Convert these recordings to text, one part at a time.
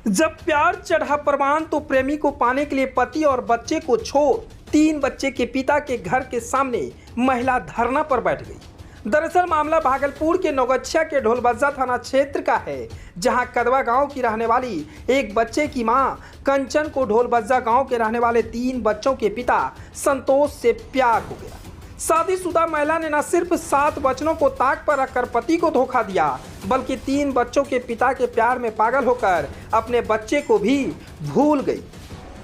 जब प्यार चढ़ा परवान तो प्रेमी को पाने के लिए पति और बच्चे को छोड़ 3 बच्चे के पिता के घर के सामने महिला धरना पर बैठ गई। दरअसल मामला भागलपुर के नौगछिया के ढोलबज्जा थाना क्षेत्र का है, जहां कदवा गांव की रहने वाली एक बच्चे की मां कंचन को ढोलबज्जा गांव के रहने वाले 3 बच्चों के पिता संतोष से प्यार हो गया। शादीशुदा महिला ने न सिर्फ 7 बच्चों को ताक पर रखकर पति को धोखा दिया, बल्कि 3 बच्चों के पिता के प्यार में पागल होकर अपने बच्चे को भी भूल गई।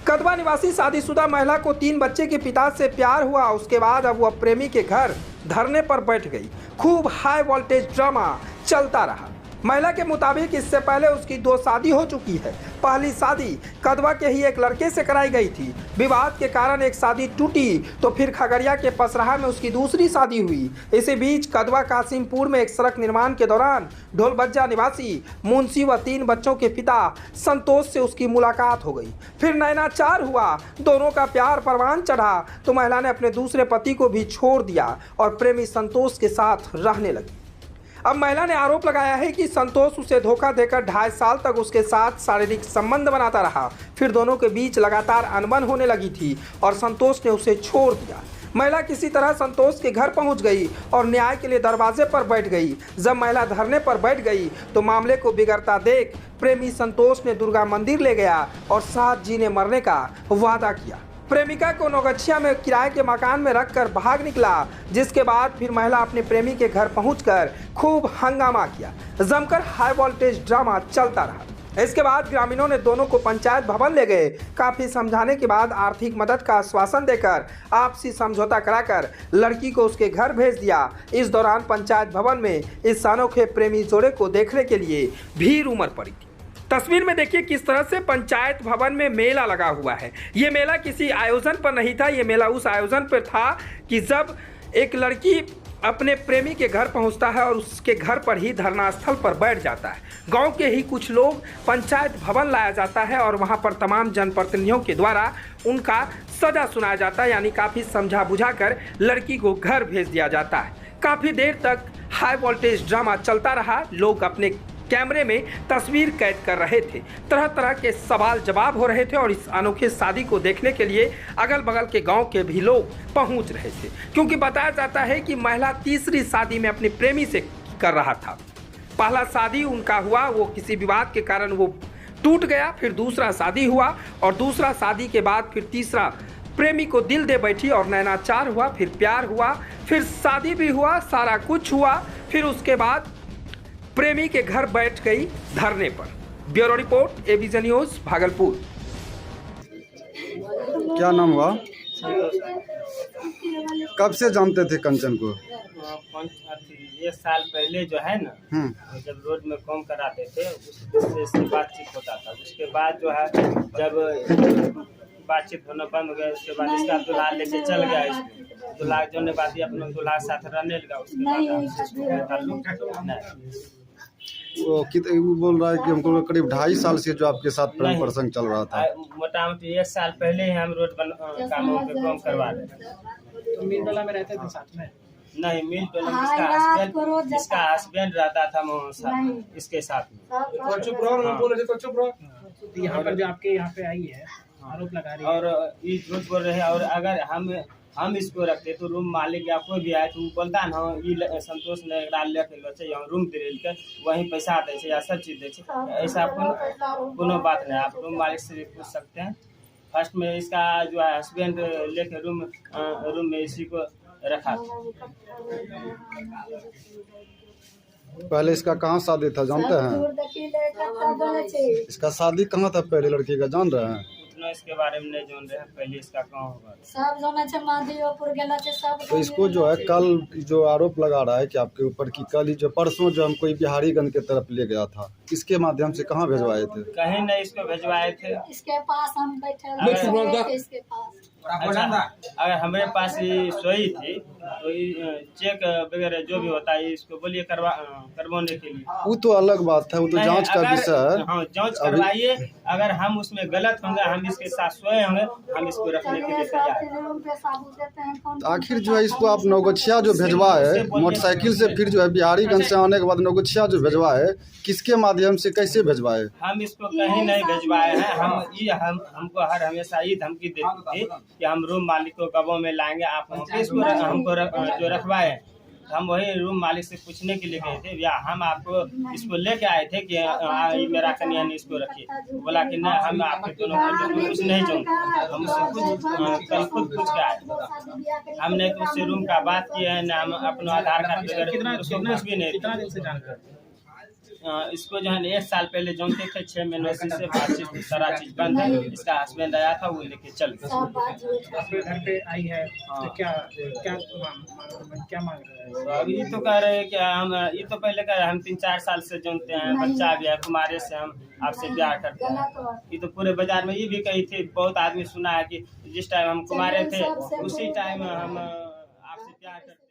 कदवा निवासी शादीशुदा महिला को 3 बच्चे के पिता से प्यार हुआ। उसके बाद अब वह प्रेमी के घर धरने पर बैठ गई। खूब हाई वोल्टेज ड्रामा चलता रहा। महिला के मुताबिक इससे पहले उसकी 2 शादी हो चुकी है। पहली शादी कदवा के ही एक लड़के से कराई गई थी। विवाद के कारण एक शादी टूटी तो फिर खगड़िया के पसराहा में उसकी दूसरी शादी हुई। इसी बीच कदवा कासिमपुर में एक सड़क निर्माण के दौरान ढोलबज्जा निवासी मुंशी व 3 बच्चों के पिता संतोष से उसकी मुलाकात हो गई। फिर नैनाचार हुआ, दोनों का प्यार परवान चढ़ा तो महिला ने अपने दूसरे पति को भी छोड़ दिया और प्रेमी संतोष के साथ रहने लगी। अब महिला ने आरोप लगाया है कि संतोष उसे धोखा देकर 2.5 साल तक उसके साथ शारीरिक संबंध बनाता रहा। फिर दोनों के बीच लगातार अनबन होने लगी थी और संतोष ने उसे छोड़ दिया। महिला किसी तरह संतोष के घर पहुंच गई और न्याय के लिए दरवाजे पर बैठ गई। जब महिला धरने पर बैठ गई तो मामले को बिगड़ता देख प्रेमी संतोष ने दुर्गा मंदिर ले गया और साथ जीने मरने का वादा किया। प्रेमिका को नौगछिया में किराए के मकान में रखकर भाग निकला, जिसके बाद फिर महिला अपने प्रेमी के घर पहुंचकर खूब हंगामा किया। जमकर हाई वोल्टेज ड्रामा चलता रहा। इसके बाद ग्रामीणों ने दोनों को पंचायत भवन ले गए। काफी समझाने के बाद आर्थिक मदद का आश्वासन देकर आपसी समझौता कराकर लड़की को उसके घर भेज दिया। इस दौरान पंचायत भवन में इस अनोखे प्रेमी जोड़े को देखने के लिए भीड़ उमड़ पड़ी थी। तस्वीर में देखिए किस तरह से पंचायत भवन में मेला लगा हुआ है। ये मेला किसी आयोजन पर नहीं था, ये मेला उस आयोजन पर था कि जब एक लड़की अपने प्रेमी के घर पहुंचता है और उसके घर पर ही धरना स्थल पर बैठ जाता है। गांव के ही कुछ लोग पंचायत भवन लाया जाता है और वहां पर तमाम जनप्रतिनिधियों के द्वारा उनका सजा सुनाया जाता है, यानी काफ़ी समझा बुझा कर लड़की को घर भेज दिया जाता है। काफ़ी देर तक हाई वोल्टेज ड्रामा चलता रहा। लोग अपने कैमरे में तस्वीर कैद कर रहे थे, तरह तरह के सवाल जवाब हो रहे थे और इस अनोखे शादी को देखने के लिए अगल बगल के गांव के भी लोग पहुंच रहे थे, क्योंकि बताया जाता है कि महिला तीसरी शादी में अपने प्रेमी से कर रहा था। पहला शादी उनका हुआ, वो किसी विवाद के कारण वो टूट गया। फिर दूसरा शादी हुआ और दूसरा शादी के बाद फिर तीसरा प्रेमी को दिल दे बैठी और नैनाचार हुआ, फिर प्यार हुआ, फिर शादी भी हुआ, सारा कुछ हुआ। फिर उसके बाद प्रेमी के घर बैठ गई धरने पर। Bureau report Avision news Bhagalpur. क्या नाम हुआ? कब से जानते थे कंचन को? 1 साल पहले जो है ना, जब रोड में काम कराते थे उससे बातचीत होता था। उसके बाद जो है जब बातचीत होना बंद हो गया, उसके बाद इसका दुल्हा लेके चल गया। इसको दुल्हा जो ने बात अपने दुल्हा साथ रहने लगा। उसके बाद वो बोल रहा है कि हमको करीब 2.5 साल से जो आपके साथ प्रेम प्रसंग चल रहा था। मोटा मोटी 1 साल पहले ही हम रोड कामों पे काम करवा रहे थे। तो मील डोला में रहते थे साथ में? नहीं, मिल डोला इसका हस्बैंड रहता था इसके साथ में। तो यहाँ पर जो आपके यहाँ पे आई है आरोप लगा रही है और ये झूठ बोल रहे हैं। और अगर हम इसको रखते तो रूम मालिक या कोई भी आए तो बोलता ना ये संतोष ने रूम दिल के वहीं पैसा दे या सब चीज दे। ऐसा कोनो बात नहीं, आप रूम मालिक से भी पूछ सकते हैं। फर्स्ट में इसका जो है हस्बैंड लेके रूम में इसी को रखा था। पहले इसका कहाँ शादी था जानते हैं? इसका शादी कहाँ था पहले लड़की का, जान रहे हैं? इसके बारे में नहीं जान रहे हैं। पहले इसका कहाँ होगा सब जाना है, माधीपुर गेला छे सब। तो इसको जो है कल जो आरोप लगा रहा है कि आपके ऊपर कि कल ही जो परसों जो हम कोई बिहारीगंज के तरफ ले गया था, इसके माध्यम से कहाँ भिजवाए थे? कहीं नहीं, इसको भिजवाए थे इसके पास हम बैठे इसके पास। अच्छा, अगर हमारे पास ये सोई थी तो ये चेक वगैरह जो भी होता है इसको बोलिए करवाने के लिए। वो तो अलग बात है, वो तो नहीं, जांच का अगर- विषय है। हाँ, जांच करवाइए। अगर हम उसमें गलत होंगे, हम इसके साथ सोए होंगे, हम इसको रखने के लिए तैयार हैं। आखिर जो है इसको आप नौगछिया जो भेजवा है मोटरसाइकिल से, फिर जो है बिहारीगंज से आने के बाद नौगछिया जो भेजवा है, किसके माध्यम से कैसे भेजवाए? हम इसको कहीं नहीं भेजवाए हैं। हमको हमेशा ये धमकी देती थी कि हम रूम मालिक को कबों में लाएंगे, आप हमको जो रखवाए। हम वही रूम मालिक से पूछने के लिए गए थे, या हम आपको इसको लेके आए थे कि ये मेरा कन्या ने इसको रखी। बोला कि नहीं, हम आपके दोनों को कुछ नहीं जानते। हम उससे कल खुद पूछ के आए। हमने उससे रूम का बात किया है ना, हम अपना आधार कार्ड वगैरह उसको कुछ भी नहीं। कितना दिन से जानते हैं? इसको जो है 1 साल पहले जानते थे, 6 महीनों से बातचीत सारा चीज बंद है। इसका हस्बैंड आया था, वो लेके चल गया। आपके घर पे आई है तो क्या मांग रहे हैं? तो अब ये तो कह रहे हैं कि हम ये तो पहले कह रहे हैं हम 3-4 साल से जानते हैं, बच्चा भी है, कुमारे से हम आपसे प्यार करते हैं। ये तो पूरे बाजार में ये भी कही थी, बहुत आदमी सुना है कि जिस टाइम हम कुमारे थे उसी टाइम हम आपसे प्यार करते हैं।